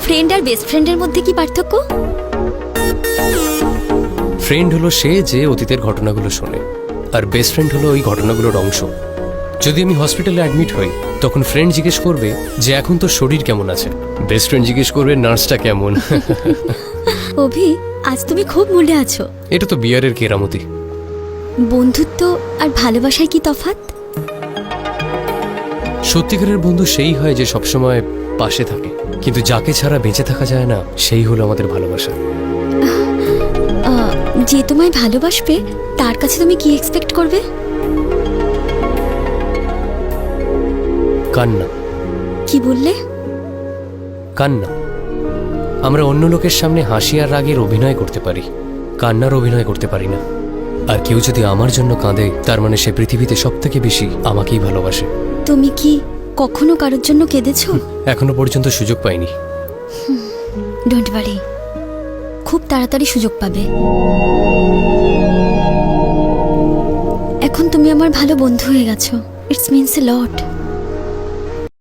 Friend আর best ফ্রেন্ডের মধ্যে কি পার্থক্য? ফ্রেন্ড হলো সে যে অতীতের ঘটনাগুলো শোনে, আর বেস্ট ফ্রেন্ড হলো ওই ঘটনাগুলোর অংশ। যদি আমি হসপিটালে অ্যাডমিট হই, তখন ফ্রেন্ড জিজ্ঞেস করবে যে এখন তোর শরীর কেমন আছে, বেস্ট ফ্রেন্ড জিজ্ঞেস করবে নার্সটা কেমন। অভি, আজ তুমি খুব মুডে আছো। এটা তো বিয়ারের কেরামতি। বন্ধুত্ব আর ভালোবাসায় কি তফাৎ? সত্যিকারের বন্ধু সেই হয় যে সবসময় পাশে থাকে, কিন্তু যাকে ছাড়া বেঁচে থাকা যায় না সেই হলো আমাদের ভালোবাসা। যে তোমায় ভালোবাসবে তার কাছে তুমি কি এক্সপেক্ট করবে? কান্না। কি বললে? কান্না। আমরা অন্য লোকের সামনে হাসি আর রাগের অভিনয় করতে পারি, কান্নার অভিনয় করতে পারি না। আর কেউ যদি আমার জন্য কাঁদে, তার মানে সে পৃথিবীতে সব থেকে বেশি আমাকেই ভালোবাসে। তুমি কি কখনো কারোর জন্য কেঁদেছো? এখনো পর্যন্ত সুযোগ পাইনি। ডোন্ট ওয়ারি, খুব তাড়াতাড়ি সুযোগ পাবে। এখন তুমি আমার ভালো বন্ধু হয়ে গেছো। It's means a lot.